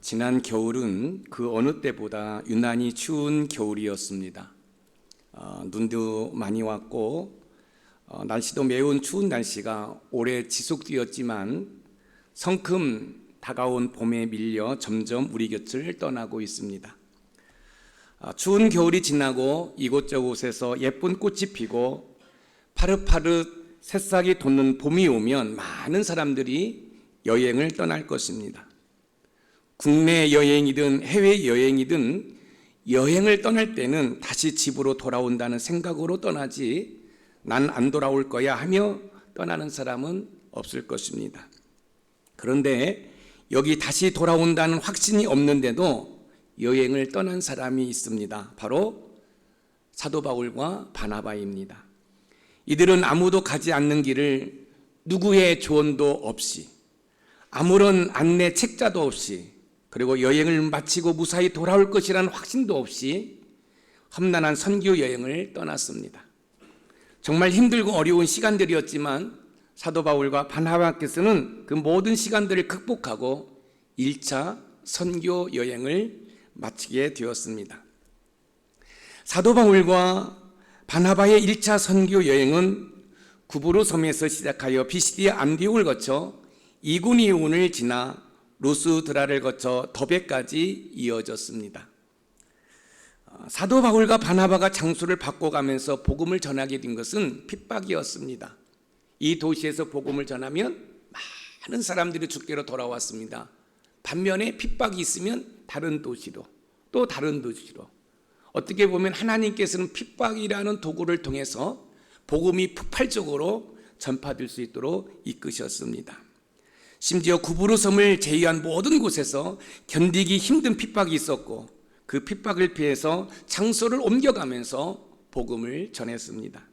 지난 겨울은 그 어느 때보다 유난히 추운 겨울이었습니다. 눈도 많이 왔고 날씨도 매우 추운 날씨가 오래 지속되었지만 성큼 다가온 봄에 밀려 점점 우리 곁을 떠나고 있습니다. 추운 겨울이 지나고 이곳저곳에서 예쁜 꽃이 피고 파릇파릇 새싹이 돋는 봄이 오면 많은 사람들이 여행을 떠날 것입니다. 국내 여행이든 해외 여행이든 여행을 떠날 때는 다시 집으로 돌아온다는 생각으로 떠나지 난 안 돌아올 거야 하며 떠나는 사람은 없을 것입니다. 그런데 여기 다시 돌아온다는 확신이 없는데도 여행을 떠난 사람이 있습니다. 바로 사도 바울과 바나바입니다. 이들은 아무도 가지 않는 길을 누구의 조언도 없이 아무런 안내 책자도 없이 그리고 여행을 마치고 무사히 돌아올 것이라는 확신도 없이 험난한 선교 여행을 떠났습니다. 정말 힘들고 어려운 시간들이었지만 사도 바울과 바나바께서는 그 모든 시간들을 극복하고 1차 선교 여행을 마치게 되었습니다. 사도 바울과 바나바의 1차 선교 여행은 구브로 섬에서 시작하여 비시디아 안디옥을 거쳐 이고니온을 지나 루스드라를 거쳐 더베까지 이어졌습니다. 사도 바울과 바나바가 장소를 바꿔가면서 복음을 전하게 된 것은 핍박이었습니다. 이 도시에서 복음을 전하면 많은 사람들이 주께로 돌아왔습니다. 반면에 핍박이 있으면 다른 도시로 또 다른 도시로 어떻게 보면 하나님께서는 핍박이라는 도구를 통해서 복음이 폭발적으로 전파될 수 있도록 이끄셨습니다. 심지어 구브로 섬을 제외한 모든 곳에서 견디기 힘든 핍박이 있었고 그 핍박을 피해서 장소를 옮겨가면서 복음을 전했습니다.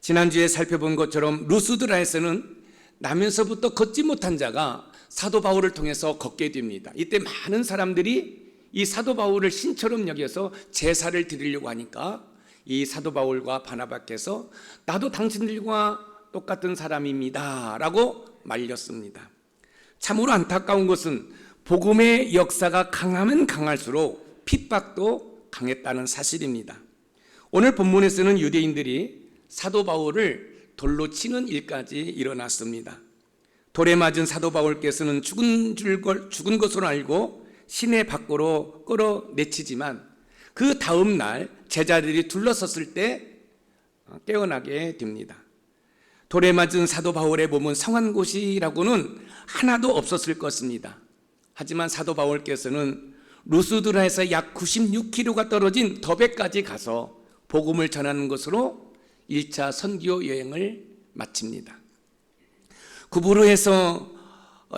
지난주에 살펴본 것처럼 루스드라에서는 나면서부터 걷지 못한 자가 사도 바울을 통해서 걷게 됩니다. 이때 많은 사람들이 이 사도 바울을 신처럼 여겨서 제사를 드리려고 하니까 이 사도 바울과 바나바께서 나도 당신들과 똑같은 사람입니다 라고 말렸습니다. 참으로 안타까운 것은 복음의 역사가 강하면 강할수록 핍박도 강했다는 사실입니다. 오늘 본문에서는 유대인들이 사도 바울을 돌로 치는 일까지 일어났습니다. 돌에 맞은 사도 바울께서는 죽은 것으로 알고 시내 밖으로 끌어내치지만 그 다음 날 제자들이 둘러섰을 때 깨어나게 됩니다. 돌에 맞은 사도 바울의 몸은 성한 곳이라고는 하나도 없었을 것입니다. 하지만 사도 바울께서는 루스드라에서 약 96km가 떨어진 더베까지 가서 복음을 전하는 것으로 1차 선교 여행을 마칩니다. 구브로에서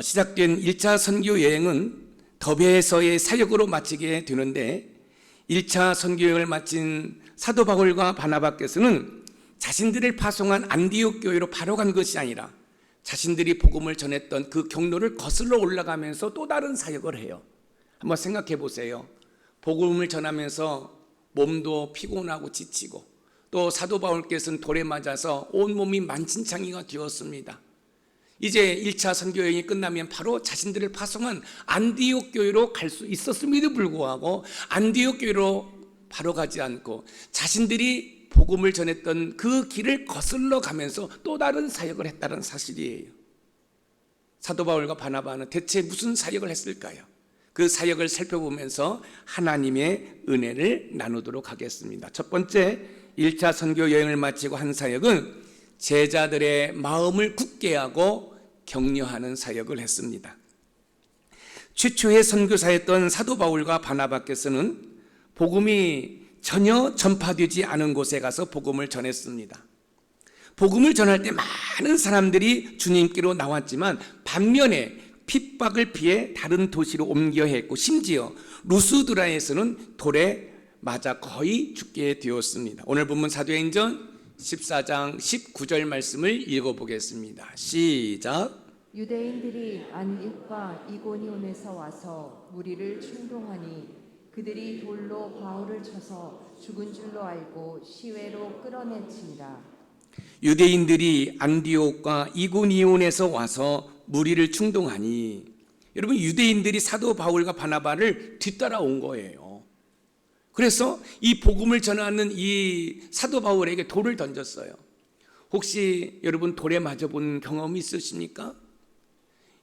시작된 1차 선교 여행은 더베에서의 사역으로 마치게 되는데 1차 선교 여행을 마친 사도 바울과 바나바께서는 자신들을 파송한 안디옥 교회로 바로 간 것이 아니라 자신들이 복음을 전했던 그 경로를 거슬러 올라가면서 또 다른 사역을 해요. 한번 생각해 보세요. 복음을 전하면서 몸도 피곤하고 지치고 또 사도 바울께서는 돌에 맞아서 온몸이 만신창이가 되었습니다. 이제 1차 선교 여행이 끝나면 바로 자신들을 파송한 안디옥 교회로 갈 수 있었음에도 불구하고 안디옥 교회로 바로 가지 않고 자신들이 복음을 전했던 그 길을 거슬러 가면서 또 다른 사역을 했다는 사실이에요. 사도 바울과 바나바는 대체 무슨 사역을 했을까요? 그 사역을 살펴보면서 하나님의 은혜를 나누도록 하겠습니다. 첫 번째 1차 선교 여행을 마치고 한 사역은 제자들의 마음을 굳게 하고 격려하는 사역을 했습니다. 최초의 선교사였던 사도 바울과 바나바께서는 복음이 전혀 전파되지 않은 곳에 가서 복음을 전했습니다. 복음을 전할 때 많은 사람들이 주님께로 나왔지만 반면에 핍박을 피해 다른 도시로 옮겨야 했고 심지어 루스드라에서는 돌에 맞아 거의 죽게 되었습니다. 오늘 본문 사도행전 14장 19절 말씀을 읽어보겠습니다. 시작. 유대인들이 안디옥과 이고니온에서 와서 무리를 충동하니 그들이 돌로 바울을 쳐서 죽은 줄로 알고 시외로 끌어내치니라. 유대인들이 안디옥과 이고니온에서 와서 무리를 충동하니 여러분, 유대인들이 사도 바울과 바나바를 뒤따라온 거예요. 그래서 이 복음을 전하는 이 사도 바울에게 돌을 던졌어요. 혹시 여러분 돌에 맞아본 경험이 있으십니까?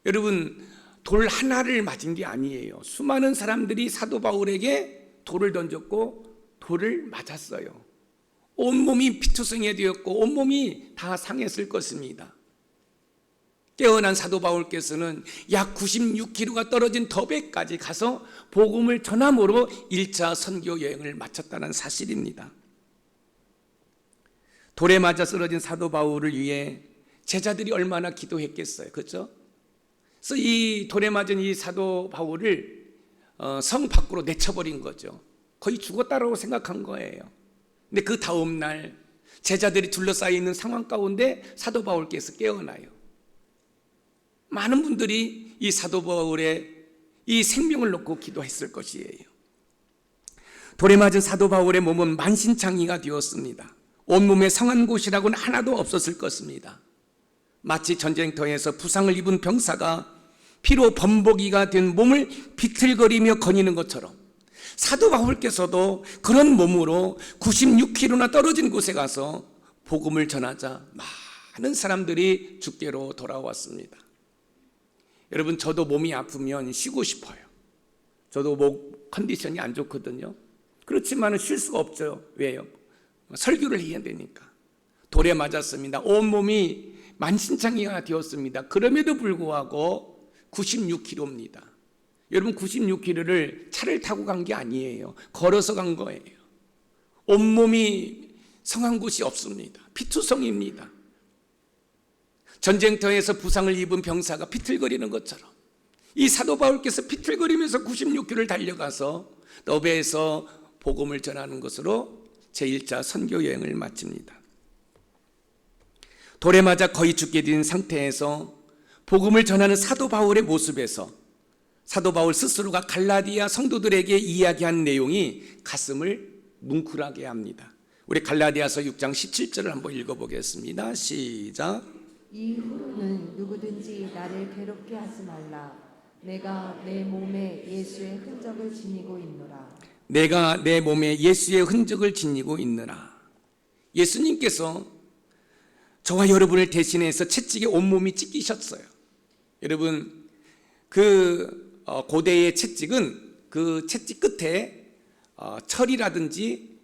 여러분, 돌 하나를 맞은 게 아니에요. 수많은 사람들이 사도 바울에게 돌을 던졌고 돌을 맞았어요. 온몸이 피투성이 되었고 온몸이 다 상했을 것입니다. 깨어난 사도 바울께서는 약 96km가 떨어진 더베까지 가서 복음을 전함으로 1차 선교 여행을 마쳤다는 사실입니다. 돌에 맞아 쓰러진 사도 바울을 위해 제자들이 얼마나 기도했겠어요. 그렇죠? 그래서 이 돌에 맞은 이 사도 바울을 성 밖으로 내쳐버린 거죠. 거의 죽었다라고 생각한 거예요. 근데 그 다음 날 제자들이 둘러싸여 있는 상황 가운데 사도 바울께서 깨어나요. 많은 분들이 이 사도 바울의 이 생명을 놓고 기도했을 것이에요. 돌에 맞은 사도 바울의 몸은 만신창이가 되었습니다. 온몸에 상한 곳이라고는 하나도 없었을 것입니다. 마치 전쟁터에서 부상을 입은 병사가 피로 범벅이가 된 몸을 비틀거리며 거니는 것처럼 사도 바울께서도 그런 몸으로 96km나 떨어진 곳에 가서 복음을 전하자 많은 사람들이 주께로 돌아왔습니다. 여러분, 저도 몸이 아프면 쉬고 싶어요. 저도 목 컨디션이 안 좋거든요. 그렇지만 쉴 수가 없죠. 왜요? 설교를 해야 되니까. 돌에 맞았습니다. 온몸이 만신창이가 되었습니다. 그럼에도 불구하고 96km입니다. 여러분, 96km를 차를 타고 간 게 아니에요. 걸어서 간 거예요. 온몸이 성한 곳이 없습니다. 피투성입니다. 전쟁터에서 부상을 입은 병사가 비틀거리는 것처럼 이 사도 바울께서 비틀거리면서 96km를 달려가서 너베에서 복음을 전하는 것으로 제1차 선교 여행을 마칩니다. 돌에 맞아 거의 죽게 된 상태에서 복음을 전하는 사도 바울의 모습에서 사도 바울 스스로가 갈라디아 성도들에게 이야기한 내용이 가슴을 뭉클하게 합니다. 우리 갈라디아서 6장 17절을 한번 읽어보겠습니다. 시작. 이후로는 누구든지 나를 괴롭게 하지 말라. 내가 내 몸에 예수의 흔적을 지니고 있노라. 내가 내 몸에 예수의 흔적을 지니고 있느라. 예수님께서 저와 여러분을 대신해서 채찍에 온몸이 찢기셨어요. 여러분, 고대의 채찍은 그 채찍 끝에 철이라든지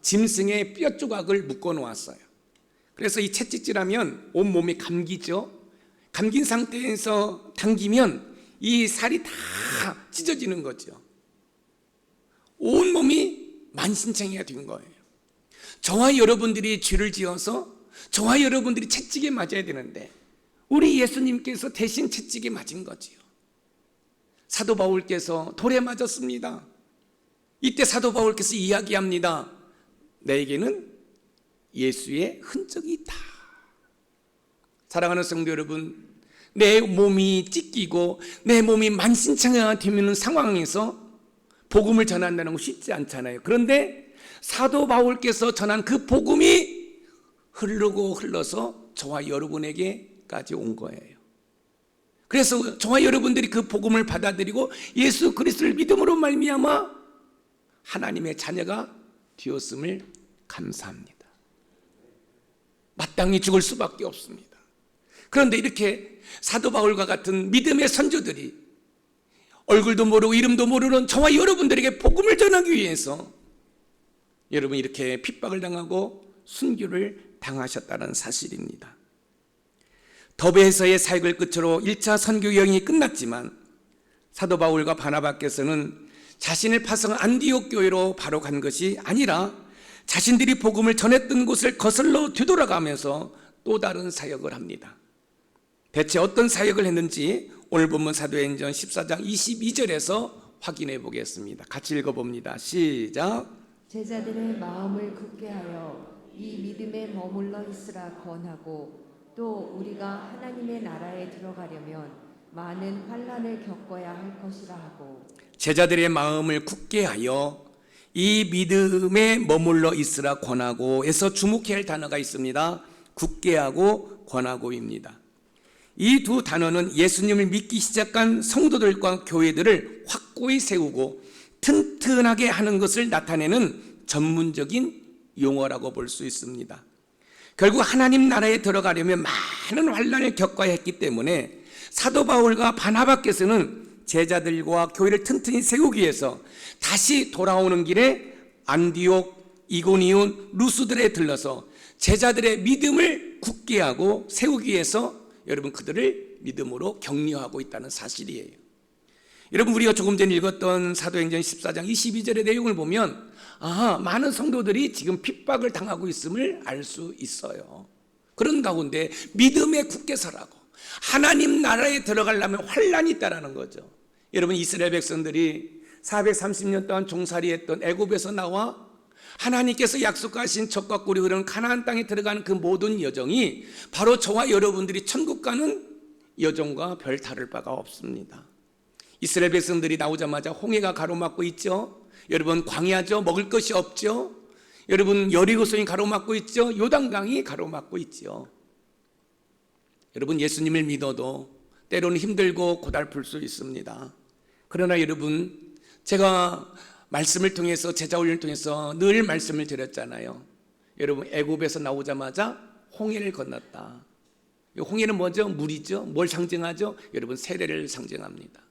짐승의 뼈 조각을 묶어 놓았어요. 그래서 이 채찍질하면 온몸이 감기죠. 감긴 상태에서 당기면 이 살이 다 찢어지는 거죠. 온몸이 만신창이가 된 거예요. 저와 여러분들이 죄를 지어서 저와 여러분들이 채찍에 맞아야 되는데 우리 예수님께서 대신 채찍에 맞은 거지요. 사도 바울께서 돌에 맞았습니다. 이때 사도 바울께서 이야기합니다. 내게는 예수의 흔적이 있다. 사랑하는 성도 여러분, 내 몸이 찢기고 내 몸이 만신창이가 되는 상황에서 복음을 전한다는 건 쉽지 않잖아요. 그런데 사도 바울께서 전한 그 복음이 흘러서 저와 여러분에게까지 온 거예요. 그래서 저와 여러분들이 그 복음을 받아들이고 예수 그리스도를 믿음으로 말미암아 하나님의 자녀가 되었음을 감사합니다. 마땅히 죽을 수밖에 없습니다. 그런데 이렇게 사도 바울과 같은 믿음의 선조들이 얼굴도 모르고 이름도 모르는 저와 여러분들에게 복음을 전하기 위해서 여러분 이렇게 핍박을 당하고 순교를 당하셨다는 사실입니다. 더베에서의 사역을 끝으로 1차 선교 여행이 끝났지만 사도 바울과 바나바께서는 자신을 파송한 안디옥 교회로 바로 간 것이 아니라 자신들이 복음을 전했던 곳을 거슬러 되돌아가면서 또 다른 사역을 합니다. 대체 어떤 사역을 했는지 오늘 본문 사도행전 14장 22절에서 확인해 보겠습니다. 같이 읽어봅니다. 시작. 제자들의 마음을 굳게 하여 이 믿음에 머물러 있으라 권하고 또 우리가 하나님의 나라에 들어가려면 많은 환난을 겪어야 할 것이라 하고 제자들의 마음을 굳게 하여 이 믿음에 머물러 있으라 권하고에서 주목해야 할 단어가 있습니다. 굳게 하고 권하고입니다. 이 두 단어는 예수님을 믿기 시작한 성도들과 교회들을 확고히 세우고 튼튼하게 하는 것을 나타내는 전문적인 용어라고 볼 수 있습니다. 결국 하나님 나라에 들어가려면 많은 환난을 겪어야 했기 때문에 사도 바울과 바나바께서는 제자들과 교회를 튼튼히 세우기 위해서 다시 돌아오는 길에 안디옥, 이고니온, 루스들에 들러서 제자들의 믿음을 굳게 하고 세우기 위해서 여러분 그들을 믿음으로 격려하고 있다는 사실이에요. 여러분 우리가 조금 전에 읽었던 사도행전 14장 22절의 내용을 보면 많은 성도들이 지금 핍박을 당하고 있음을 알 수 있어요. 그런 가운데 믿음에 굳게 서라고, 하나님 나라에 들어가려면 환난이 있다라는 거죠. 여러분 이스라엘 백성들이 430년 동안 종살이했던 애굽에서 나와 하나님께서 약속하신 젖과 꿀이 흐르는 가나안 땅에 들어가는 그 모든 여정이 바로 저와 여러분들이 천국 가는 여정과 별 다를 바가 없습니다. 이스라엘 백성들이 나오자마자 홍해가 가로막고 있죠. 여러분 광야죠. 먹을 것이 없죠. 여러분 여리고성이 가로막고 있죠. 요단강이 가로막고 있죠. 여러분 예수님을 믿어도 때로는 힘들고 고달플 수 있습니다. 그러나 여러분 제가 말씀을 통해서 제자 훈련을 통해서 늘 말씀을 드렸잖아요. 여러분 애굽에서 나오자마자 홍해를 건넜다. 홍해는 뭐죠? 물이죠. 뭘 상징하죠? 여러분 세례를 상징합니다.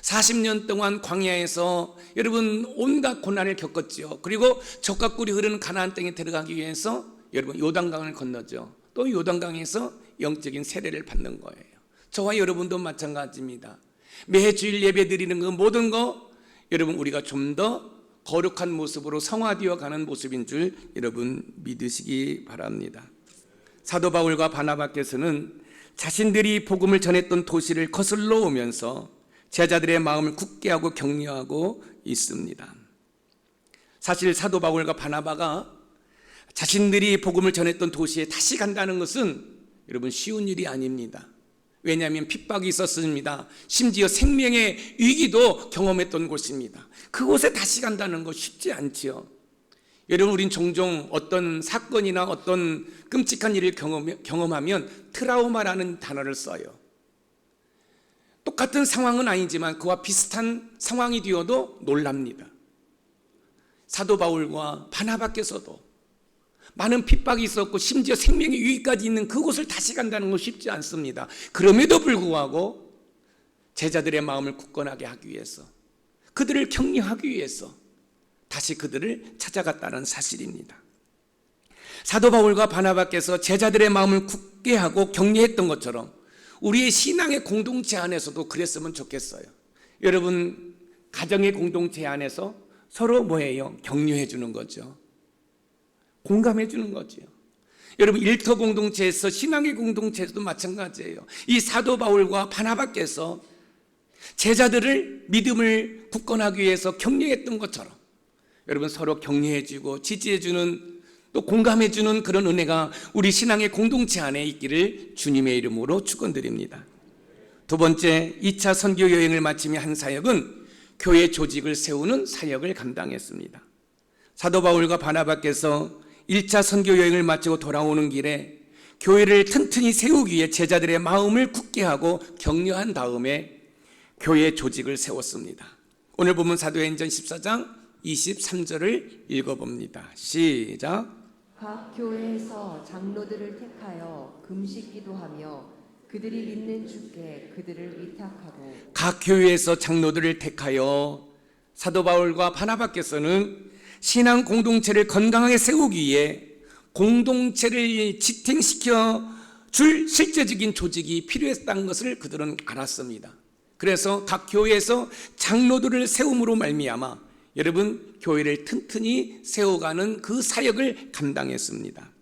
40년 동안 광야에서 여러분 온갖 고난을 겪었죠. 그리고 젖과 꿀이 흐르는 가나안 땅에 들어가기 위해서 여러분 요단강을 건너죠. 또 요단강에서 영적인 세례를 받는 거예요. 저와 여러분도 마찬가지입니다. 매 주일 예배 드리는 그 모든 거 여러분 우리가 좀 더 거룩한 모습으로 성화되어 가는 모습인 줄 여러분 믿으시기 바랍니다. 사도 바울과 바나바께서는 자신들이 복음을 전했던 도시를 거슬러 오면서 제자들의 마음을 굳게 하고 격려하고 있습니다. 사실 사도 바울과 바나바가 자신들이 복음을 전했던 도시에 다시 간다는 것은 여러분 쉬운 일이 아닙니다. 왜냐하면 핍박이 있었습니다. 심지어 생명의 위기도 경험했던 곳입니다. 그곳에 다시 간다는 거 쉽지 않지요. 여러분 우린 종종 어떤 사건이나 어떤 끔찍한 일을 경험하면 트라우마라는 단어를 써요. 똑같은 상황은 아니지만 그와 비슷한 상황이 되어도 놀랍니다. 사도 바울과 바나바께서도 많은 핍박이 있었고 심지어 생명의 위기까지 있는 그곳을 다시 간다는 건 쉽지 않습니다. 그럼에도 불구하고 제자들의 마음을 굳건하게 하기 위해서, 그들을 격려하기 위해서 다시 그들을 찾아갔다는 사실입니다. 사도 바울과 바나바께서 제자들의 마음을 굳게 하고 격려했던 것처럼 우리의 신앙의 공동체 안에서도 그랬으면 좋겠어요. 여러분 가정의 공동체 안에서 서로 뭐예요? 격려해 주는 거죠. 공감해 주는 거죠. 여러분 일터 공동체에서 신앙의 공동체에서도 마찬가지예요. 이 사도 바울과 바나바께서 제자들을 믿음을 굳건하기 위해서 격려했던 것처럼 여러분 서로 격려해 주고 지지해 주는 또 공감해 주는 그런 은혜가 우리 신앙의 공동체 안에 있기를 주님의 이름으로 축원드립니다. 두 번째 2차 선교 여행을 마치며 한 사역은 교회 조직을 세우는 사역을 감당했습니다. 사도 바울과 바나바께서 1차 선교 여행을 마치고 돌아오는 길에 교회를 튼튼히 세우기 위해 제자들의 마음을 굳게 하고 격려한 다음에 교회 조직을 세웠습니다. 오늘 본문 사도행전 14장 23절을 읽어봅니다. 시작. 각 교회에서 장로들을 택하여 금식 기도하며 그들이 믿는 주께 그들을 위탁하고. 각 교회에서 장로들을 택하여 사도 바울과 바나바께서는 신앙 공동체를 건강하게 세우기 위해 공동체를 지탱시켜 줄 실제적인 조직이 필요했다는 것을 그들은 알았습니다. 그래서 각 교회에서 장로들을 세움으로 말미암아 여러분 교회를 튼튼히 세워가는 그 사역을 감당했습니다.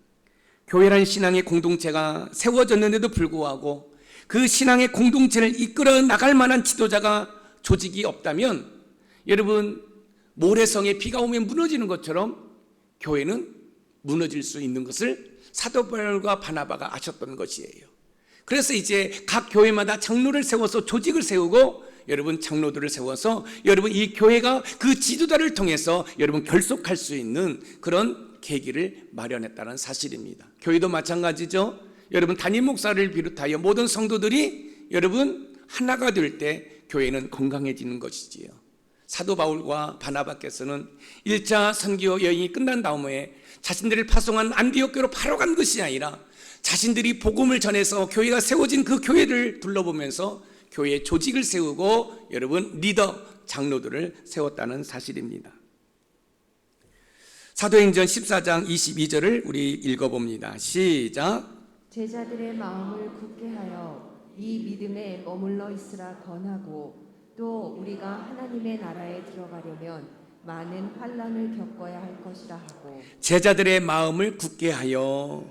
교회란 신앙의 공동체가 세워졌는데도 불구하고 그 신앙의 공동체를 이끌어 나갈 만한 지도자가 조직이 없다면 여러분 모래성에 비가 오면 무너지는 것처럼 교회는 무너질 수 있는 것을 사도 바울과 바나바가 아셨던 것이에요. 그래서 이제 각 교회마다 장로를 세워서 조직을 세우고 여러분 장로들을 세워서 여러분 이 교회가 그 지도자를 통해서 여러분 결속할 수 있는 그런 계기를 마련했다는 사실입니다. 교회도 마찬가지죠. 여러분 담임 목사를 비롯하여 모든 성도들이 여러분 하나가 될 때 교회는 건강해지는 것이지요. 사도 바울과 바나바께서는 1차 선교 여행이 끝난 다음에 자신들을 파송한 안디옥 교로 바로 간 것이 아니라 자신들이 복음을 전해서 교회가 세워진 그 교회를 둘러보면서 교회 조직을 세우고 여러분 리더 장로들을 세웠다는 사실입니다. 사도행전 14장 22절을 우리 읽어봅니다. 시작. 제자들의 마음을 굳게 하여 이 믿음에 머물러 있으라 권하고 또 우리가 하나님의 나라에 들어가려면 많은 환난을 겪어야 할 것이라 하고 제자들의 마음을 굳게 하여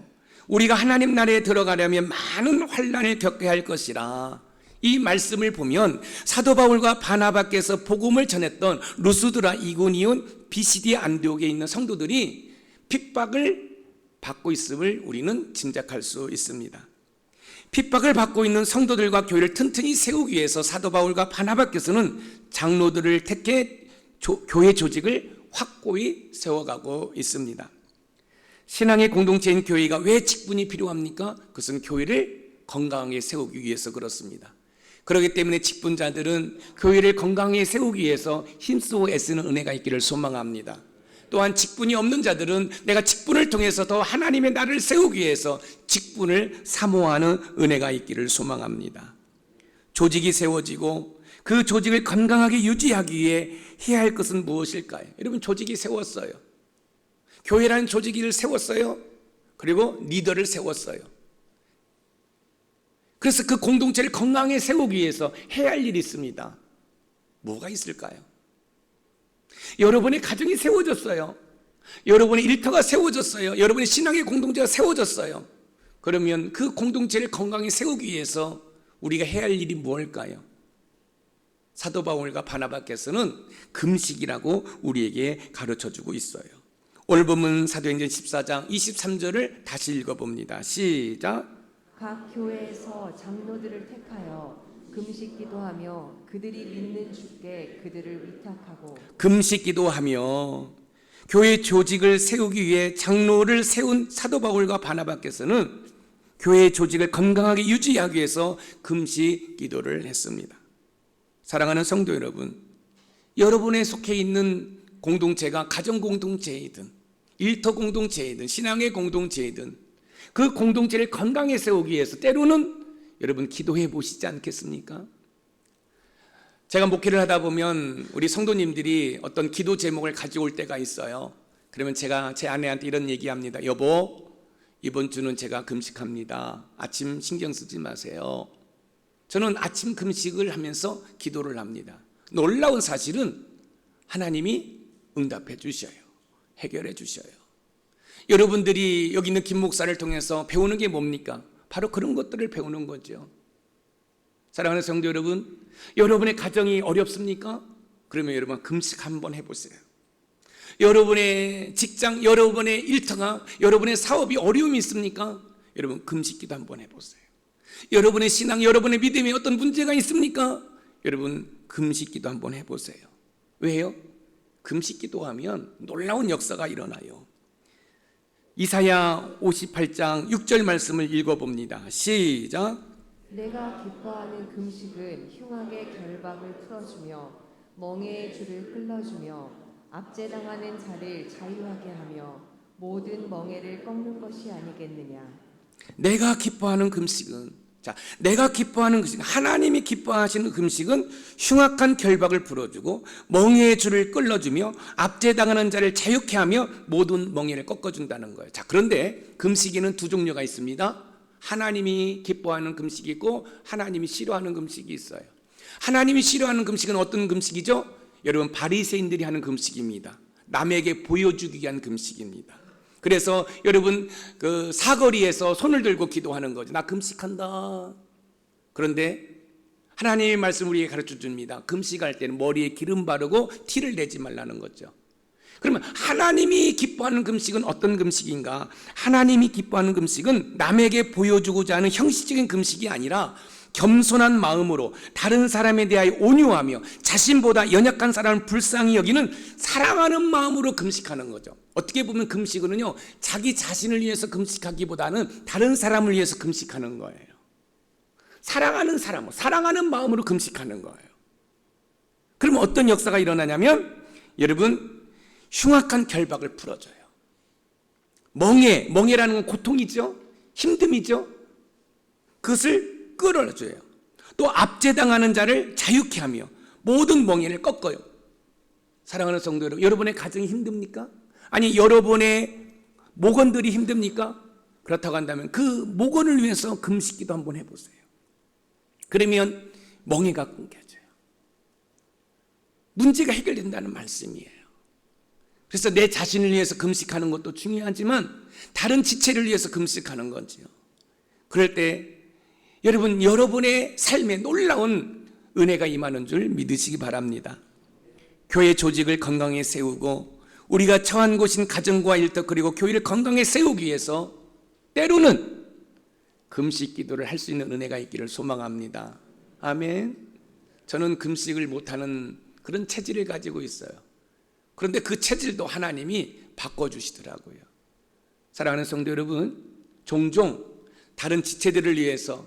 우리가 하나님 나라에 들어가려면 많은 환난을 겪어야 할 것이라. 이 말씀을 보면 사도 바울과 바나바께서 복음을 전했던 루스드라, 이고니온, 비시디 안디옥에 있는 성도들이 핍박을 받고 있음을 우리는 짐작할 수 있습니다. 핍박을 받고 있는 성도들과 교회를 튼튼히 세우기 위해서 사도 바울과 바나바께서는 장로들을 택해 교회 조직을 확고히 세워가고 있습니다. 신앙의 공동체인 교회가 왜 직분이 필요합니까? 그것은 교회를 건강하게 세우기 위해서 그렇습니다. 그렇기 때문에 직분자들은 교회를 건강하게 세우기 위해서 힘쓰고 애쓰는 은혜가 있기를 소망합니다. 또한 직분이 없는 자들은 내가 직분을 통해서 더 하나님의 나라를 세우기 위해서 직분을 사모하는 은혜가 있기를 소망합니다. 조직이 세워지고 그 조직을 건강하게 유지하기 위해 해야 할 것은 무엇일까요? 여러분, 조직이 세웠어요. 교회라는 조직을 세웠어요. 그리고 리더를 세웠어요. 그래서 그 공동체를 건강하게 세우기 위해서 해야 할 일이 있습니다. 뭐가 있을까요? 여러분의 가정이 세워졌어요. 여러분의 일터가 세워졌어요. 여러분의 신앙의 공동체가 세워졌어요. 그러면 그 공동체를 건강히 세우기 위해서 우리가 해야 할 일이 무엇일까요? 사도 바울과 바나바께서는 금식이라고 우리에게 가르쳐주고 있어요. 오늘 본문 사도행전 14장 23절을 다시 읽어봅니다. 시작. 각 교회에서 장로들을 택하여 금식 기도하며 그들이 믿는 주께 그들을 위탁하고 금식 기도하며 교회 조직을 세우기 위해 장로를 세운 사도 바울과 바나바께서는 교회 조직을 건강하게 유지하기 위해서 금식 기도를 했습니다. 사랑하는 성도 여러분, 여러분의 속해 있는 공동체가 가정 공동체이든 일터 공동체이든 신앙의 공동체이든 그 공동체를 건강히 세우기 위해서 때로는 여러분 기도해 보시지 않겠습니까? 제가 목회를 하다 보면 우리 성도님들이 어떤 기도 제목을 가져올 때가 있어요. 그러면 제가 제 아내한테 이런 얘기합니다. 여보, 이번 주는 제가 금식합니다. 아침 신경 쓰지 마세요. 저는 아침 금식을 하면서 기도를 합니다. 놀라운 사실은 하나님이 응답해 주셔요. 해결해 주셔요. 여러분들이 여기 있는 김 목사를 통해서 배우는 게 뭡니까? 바로 그런 것들을 배우는 거죠. 사랑하는 성도 여러분, 여러분의 가정이 어렵습니까? 그러면 여러분 금식 한번 해보세요. 여러분의 직장, 여러분의 일터가, 여러분의 사업이 어려움이 있습니까? 여러분 금식기도 한번 해보세요. 여러분의 신앙, 여러분의 믿음에 어떤 문제가 있습니까? 여러분 금식기도 한번 해보세요. 왜요? 금식기도 하면 놀라운 역사가 일어나요. 이사야 58장 6절 말씀을 읽어봅니다. 시작. 내가 기뻐하는 금식은 흉악의 결박을 풀어주며 멍에의 줄을 끌어주며 압제당하는 자를 자유하게 하며 모든 멍에를 꺾는 것이 아니겠느냐. 내가 기뻐하는 금식은, 내가 기뻐하는 금식, 하나님이 기뻐하시는 금식은 흉악한 결박을 풀어주고 멍에의 줄을 끌어주며 압제당하는 자를 자유케 하며 모든 멍에를 꺾어준다는 거예요. 그런데 금식에는 두 종류가 있습니다. 하나님이 기뻐하는 금식이 있고 하나님이 싫어하는 금식이 있어요. 하나님이 싫어하는 금식은 어떤 금식이죠? 여러분, 바리새인들이 하는 금식입니다. 남에게 보여주기 위한 금식입니다. 그래서 여러분 그 사거리에서 손을 들고 기도하는 거죠. 나 금식한다. 그런데 하나님의 말씀 우리에게 가르쳐 줍니다. 금식할 때는 머리에 기름 바르고 티를 내지 말라는 거죠. 그러면 하나님이 기뻐하는 금식은 어떤 금식인가? 하나님이 기뻐하는 금식은 남에게 보여주고자 하는 형식적인 금식이 아니라 겸손한 마음으로 다른 사람에 대하여 온유하며 자신보다 연약한 사람을 불쌍히 여기는 사랑하는 마음으로 금식하는 거죠. 어떻게 보면 금식은요, 자기 자신을 위해서 금식하기보다는 다른 사람을 위해서 금식하는 거예요. 사랑하는 사람, 사랑하는 마음으로 금식하는 거예요. 그럼 어떤 역사가 일어나냐면, 여러분, 흉악한 결박을 풀어줘요. 멍해라는 건 고통이죠. 힘듦이죠. 그것을 끌어줘요. 또 압제당하는 자를 자유케 하며 모든 멍해를 꺾어요. 사랑하는 성도 여러분, 여러분의 가정이 힘듭니까? 아니, 여러분의 목원들이 힘듭니까? 그렇다고 한다면 그 목원을 위해서 금식기도 한번 해보세요. 그러면 멍해가 끊겨져요. 문제가 해결된다는 말씀이에요. 그래서 내 자신을 위해서 금식하는 것도 중요하지만 다른 지체를 위해서 금식하는 거지요. 그럴 때 여러분, 여러분의 삶에 놀라운 은혜가 임하는 줄 믿으시기 바랍니다. 교회 조직을 건강히 세우고 우리가 처한 곳인 가정과 일터 그리고 교회를 건강히 세우기 위해서 때로는 금식 기도를 할 수 있는 은혜가 있기를 소망합니다. 아멘. 저는 금식을 못하는 그런 체질을 가지고 있어요. 그런데 그 체질도 하나님이 바꿔주시더라고요. 사랑하는 성도 여러분, 종종 다른 지체들을 위해서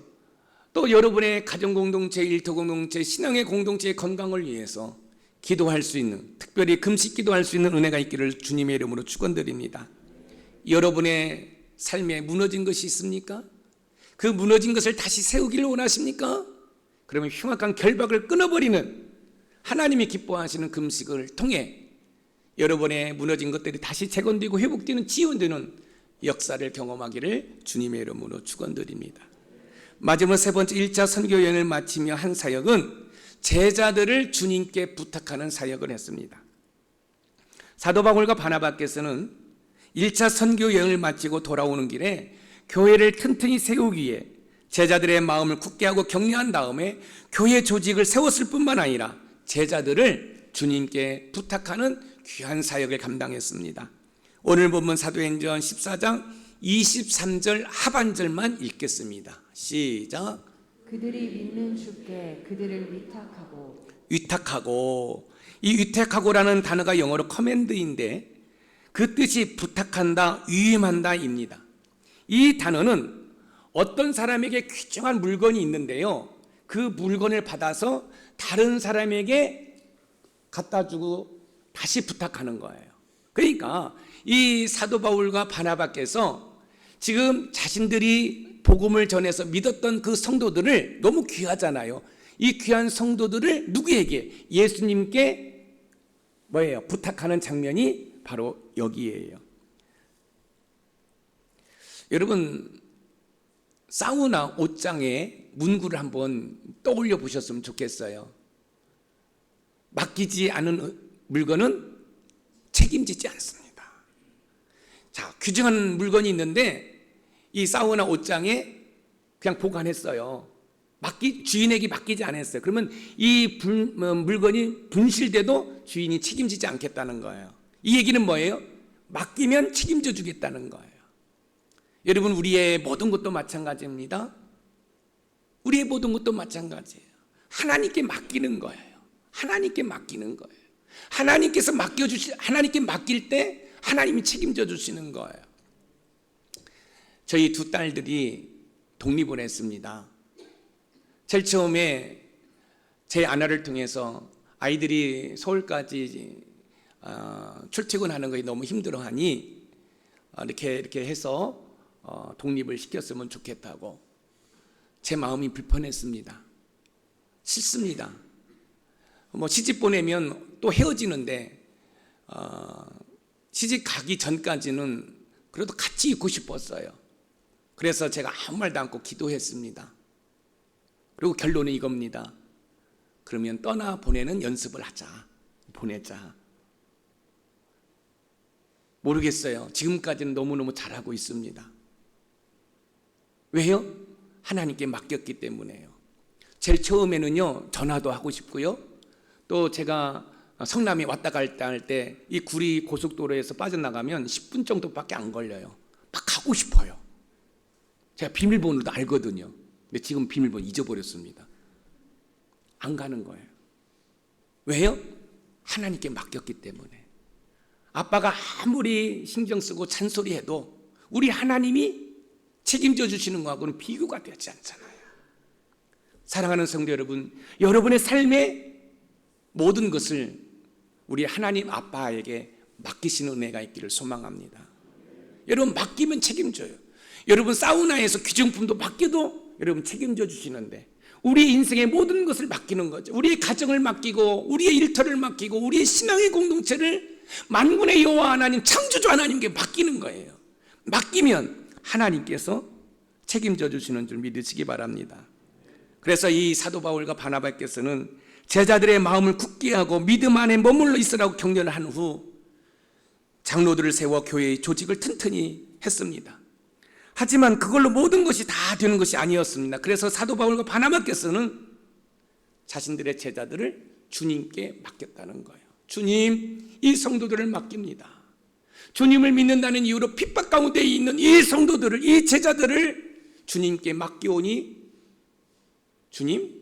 또 여러분의 가정공동체, 일터공동체, 신앙의 공동체의 건강을 위해서 기도할 수 있는, 특별히 금식 기도할 수 있는 은혜가 있기를 주님의 이름으로 축원드립니다. 여러분의 삶에 무너진 것이 있습니까? 그 무너진 것을 다시 세우기를 원하십니까? 그러면 흉악한 결박을 끊어버리는 하나님이 기뻐하시는 금식을 통해 여러분의 무너진 것들이 다시 재건되고 회복되는, 지원되는 역사를 경험하기를 주님의 이름으로 축원드립니다. 마지막 세 번째 1차 선교 여행을 마치며 한 사역은 제자들을 주님께 부탁하는 사역을 했습니다. 사도 바울과 바나바께서는 1차 선교 여행을 마치고 돌아오는 길에 교회를 튼튼히 세우기 위해 제자들의 마음을 굳게 하고 격려한 다음에 교회 조직을 세웠을 뿐만 아니라 제자들을 주님께 부탁하는 귀한 사역을 감당했습니다. 오늘 본문 사도행전 14장 23절 하반절만 읽겠습니다. 시작. 그들이 믿는 주께 그들을 위탁하고, 이 위탁하고라는 단어가 영어로 커맨드인데 그 뜻이 부탁한다, 위임한다 입니다. 이 단어는 어떤 사람에게 귀중한 물건이 있는데요, 그 물건을 받아서 다른 사람에게 갖다 주고 다시 부탁하는 거예요. 그러니까 이 사도 바울과 바나바께서 지금 자신들이 복음을 전해서 믿었던 그 성도들을, 너무 귀하잖아요. 이 귀한 성도들을 누구에게? 예수님께 부탁하는 장면이 바로 여기에요. 여러분, 사우나 옷장의 문구를 한번 떠올려 보셨으면 좋겠어요. 맡기지 않은 물건은 책임지지 않습니다. 자, 귀중한 물건이 있는데 이 사우나 옷장에 그냥 보관했어요. 주인에게 맡기지 않았어요. 그러면 이 물건이 분실돼도 주인이 책임지지 않겠다는 거예요. 이 얘기는 뭐예요? 맡기면 책임져 주겠다는 거예요. 여러분, 우리의 모든 것도 마찬가지입니다. 우리의 모든 것도 마찬가지예요. 하나님께 맡기는 거예요. 하나님께 맡기는 거예요. 하나님께 맡길 때 하나님이 책임져 주시는 거예요. 저희 두 딸들이 독립을 했습니다. 제일 처음에 제 아내를 통해서 아이들이 서울까지 출퇴근하는 것이 너무 힘들어하니 이렇게 해서 독립을 시켰으면 좋겠다고. 제 마음이 불편했습니다. 싫습니다. 시집 보내면 또 헤어지는데 시집 가기 전까지는 그래도 같이 있고 싶었어요. 그래서 제가 아무 말도 않고 기도했습니다. 그리고 결론은 이겁니다. 그러면 떠나 보내는 연습을 하자. 보내자. 모르겠어요. 지금까지는 너무너무 잘하고 있습니다. 왜요? 하나님께 맡겼기 때문에요. 제일 처음에는요, 전화도 하고 싶고요. 또 제가 성남에 왔다 갔다 할 때 이 구리 고속도로에서 빠져나가면 10분 정도밖에 안 걸려요. 막 가고 싶어요. 제가 비밀번호도 알거든요. 근데 지금 비밀번호 잊어버렸습니다. 안 가는 거예요. 왜요? 하나님께 맡겼기 때문에. 아빠가 아무리 신경 쓰고 잔소리해도 우리 하나님이 책임져 주시는 것하고는 비교가 되지 않잖아요. 사랑하는 성도 여러분, 여러분의 삶의 모든 것을 우리 하나님 아빠에게 맡기시는 은혜가 있기를 소망합니다. 여러분, 맡기면 책임져요. 여러분, 사우나에서 귀중품도 맡겨도 여러분 책임져 주시는데, 우리 인생의 모든 것을 맡기는 거죠. 우리의 가정을 맡기고, 우리의 일터를 맡기고, 우리의 신앙의 공동체를 만군의 여호와 하나님, 창조주 하나님께 맡기는 거예요. 맡기면 하나님께서 책임져 주시는 줄 믿으시기 바랍니다. 그래서 이 사도 바울과 바나바께서는 제자들의 마음을 굳게 하고 믿음 안에 머물러 있으라고 격려를 한 후 장로들을 세워 교회의 조직을 튼튼히 했습니다. 하지만 그걸로 모든 것이 다 되는 것이 아니었습니다. 그래서 사도 바울과 바나바께서는 자신들의 제자들을 주님께 맡겼다는 거예요. 주님, 이 성도들을 맡깁니다. 주님을 믿는다는 이유로 핍박 가운데 있는 이 성도들을, 이 제자들을 주님께 맡기오니 주님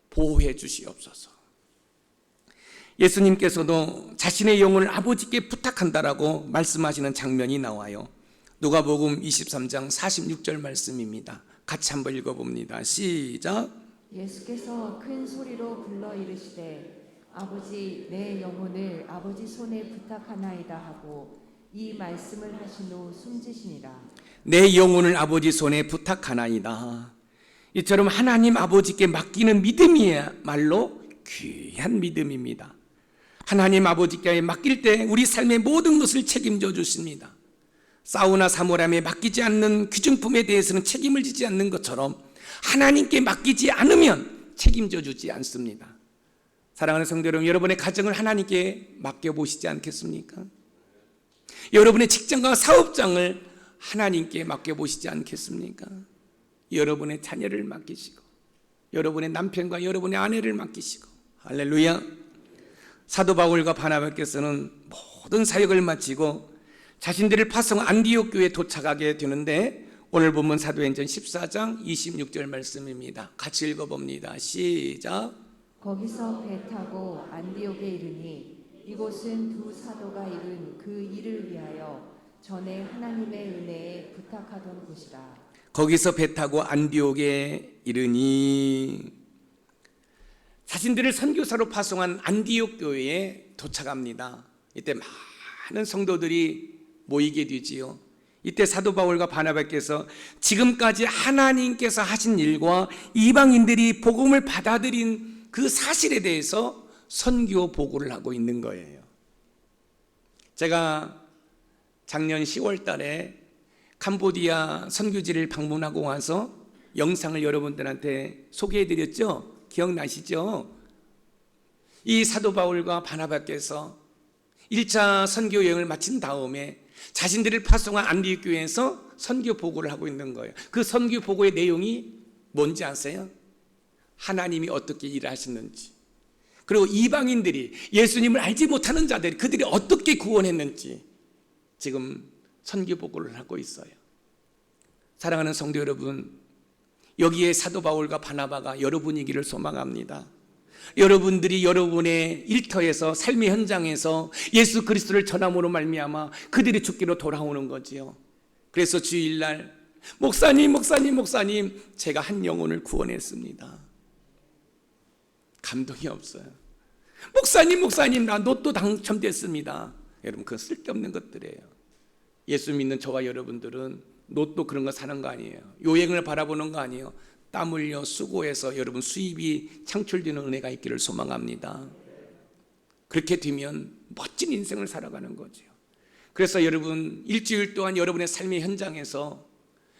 보호해 주시옵소서. 예수님께서도 자신의 영혼을 아버지께 부탁한다라고 말씀하시는 장면이 나와요. 누가복음 23장 46절 말씀입니다. 같이 한번 읽어봅니다. 시작. 예수께서 큰 소리로 불러 이르시되 아버지, 내 영혼을 아버지 손에 부탁하나이다 하고 이 말씀을 하신 후 숨지시니라. 내 영혼을 아버지 손에 부탁하나이다. 이처럼 하나님 아버지께 맡기는 믿음이야말로 귀한 믿음입니다. 하나님 아버지께 맡길 때 우리 삶의 모든 것을 책임져 주십니다. 사우나 사모람에 맡기지 않는 귀중품에 대해서는 책임을 지지 않는 것처럼 하나님께 맡기지 않으면 책임져 주지 않습니다. 사랑하는 성도 여러분, 여러분의 가정을 하나님께 맡겨보시지 않겠습니까? 여러분의 직장과 사업장을 하나님께 맡겨보시지 않겠습니까? 여러분의 자녀를 맡기시고, 여러분의 남편과 여러분의 아내를 맡기시고, 할렐루야. 사도 바울과 바나바께서는 모든 사역을 마치고 자신들을 파송한 안디옥 교회에 도착하게 되는데, 오늘 본문 사도행전 14장 26절 말씀입니다. 같이 읽어봅니다. 시작. 거기서 배 타고 안디옥에 이르니 이곳은 두 사도가 이룬 그 일을 위하여 전에 하나님의 은혜에 부탁하던 곳이라. 거기서 배 타고 안디옥에 이르니, 자신들을 선교사로 파송한 안디옥 교회에 도착합니다. 이때 많은 성도들이 모이게 되지요. 이때 사도 바울과 바나바께서 지금까지 하나님께서 하신 일과 이방인들이 복음을 받아들인 그 사실에 대해서 선교 보고를 하고 있는 거예요. 제가 작년 10월 달에 캄보디아 선교지를 방문하고 와서 영상을 여러분들한테 소개해드렸죠? 기억나시죠? 이 사도 바울과 바나바께서 1차 선교 여행을 마친 다음에 자신들을 파송한 안디옥 교회에서 선교 보고를 하고 있는 거예요. 그 선교 보고의 내용이 뭔지 아세요? 하나님이 어떻게 일하시는지, 그리고 이방인들이 예수님을 알지 못하는 자들, 그들이 어떻게 구원했는지 지금 선교 보고를 하고 있어요. 사랑하는 성도 여러분, 여기에 사도 바울과 바나바가 여러분이기를 소망합니다. 여러분들이 여러분의 일터에서, 삶의 현장에서 예수 그리스도를 전함으로 말미암아 그들이 죽기로 돌아오는 거지요. 그래서 주일날 목사님 제가 한 영혼을 구원했습니다. 감동이 없어요. 목사님 나 로또 당첨됐습니다. 여러분, 그건 쓸데없는 것들이에요. 예수 믿는 저와 여러분들은 로또 그런 거 사는 거 아니에요. 요행을 바라보는 거 아니에요. 땀 흘려 수고해서 여러분 수입이 창출되는 은혜가 있기를 소망합니다. 그렇게 되면 멋진 인생을 살아가는 거죠. 그래서 여러분, 일주일 동안 여러분의 삶의 현장에서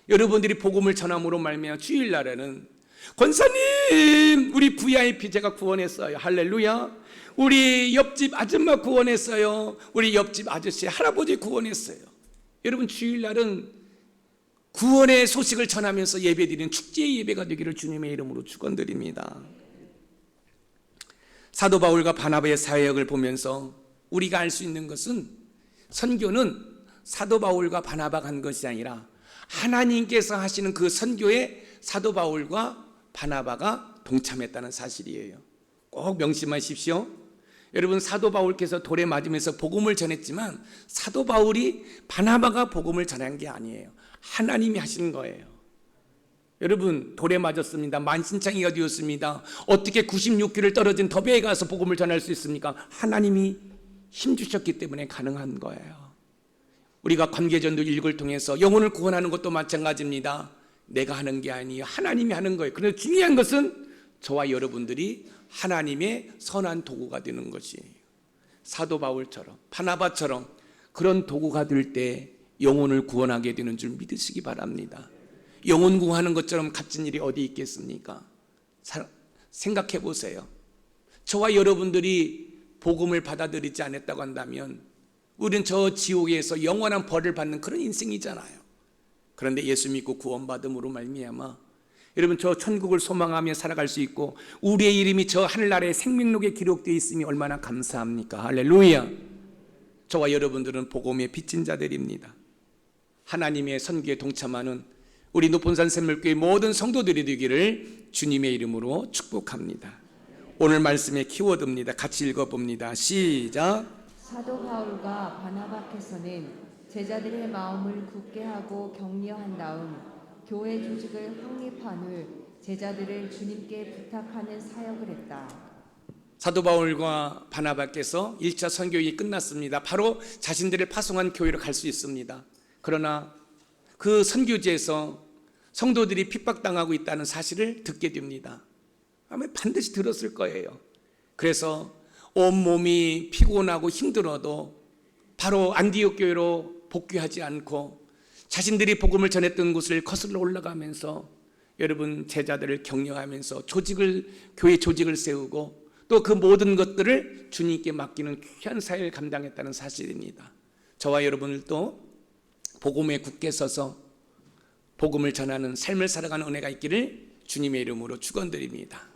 여러분들이 복음을 전함으로 말미암아 주일날에는 권사님, 우리 VIP 제가 구원했어요. 할렐루야. 우리 옆집 아줌마 구원했어요. 우리 옆집 아저씨, 할아버지 구원했어요. 여러분, 주일날은 구원의 소식을 전하면서 예배드리는 축제의 예배가 되기를 주님의 이름으로 축원드립니다. 사도 바울과 바나바의 사역을 보면서 우리가 알 수 있는 것은, 선교는 사도 바울과 바나바가 한 것이 아니라 하나님께서 하시는 그 선교에 사도 바울과 바나바가 동참했다는 사실이에요. 꼭 명심하십시오. 여러분, 사도 바울께서 돌에 맞으면서 복음을 전했지만 사도 바울이 바나바가 복음을 전한 게 아니에요. 하나님이 하신 거예요. 여러분, 돌에 맞았습니다. 만신창이가 되었습니다. 어떻게 96km 떨어진 더베에 가서 복음을 전할 수 있습니까? 하나님이 힘주셨기 때문에 가능한 거예요. 우리가 관계전도 일국을 통해서 영혼을 구원하는 것도 마찬가지입니다. 내가 하는 게 아니에요. 하나님이 하는 거예요. 그런데 중요한 것은 저와 여러분들이 하나님의 선한 도구가 되는 것이에요. 사도 바울처럼, 바나바처럼 그런 도구가 될 때 영혼을 구원하게 되는 줄 믿으시기 바랍니다. 영혼 구하는 것처럼 값진 일이 어디 있겠습니까? 생각해 보세요. 저와 여러분들이 복음을 받아들이지 않았다고 한다면 우리는 저 지옥에서 영원한 벌을 받는 그런 인생이잖아요. 그런데 예수 믿고 구원받음으로 말미암아 여러분, 저 천국을 소망하며 살아갈 수 있고 우리의 이름이 저 하늘나라의 생명록에 기록되어 있음이 얼마나 감사합니까? 할렐루야. 저와 여러분들은 복음의 빚진 자들입니다. 하나님의 선교에 동참하는 우리 높은산 샘물교회 모든 성도들이 되기를 주님의 이름으로 축복합니다. 오늘 말씀의 키워드입니다. 같이 읽어봅니다. 시작. 사도 바울과 바나바께서는 제자들의 마음을 굳게 하고 격려한 다음 교회 조직을 확립한 후 제자들을 주님께 부탁하는 사역을 했다. 사도 바울과 바나바께서 1차 선교행이 끝났습니다. 바로 자신들을 파송한 교회로 갈 수 있습니다. 그러나 그 선교지에서 성도들이 핍박당하고 있다는 사실을 듣게 됩니다. 아마 반드시 들었을 거예요. 그래서 온몸이 피곤하고 힘들어도 바로 안디옥 교회로 복귀하지 않고 자신들이 복음을 전했던 곳을 거슬러 올라가면서 여러분, 제자들을 격려하면서 교회 조직을 세우고 또 그 모든 것들을 주님께 맡기는 귀한 사역을 감당했다는 사실입니다. 저와 여러분들도 복음에 굳게 서서 복음을 전하는 삶을 살아가는 은혜가 있기를 주님의 이름으로 축원드립니다.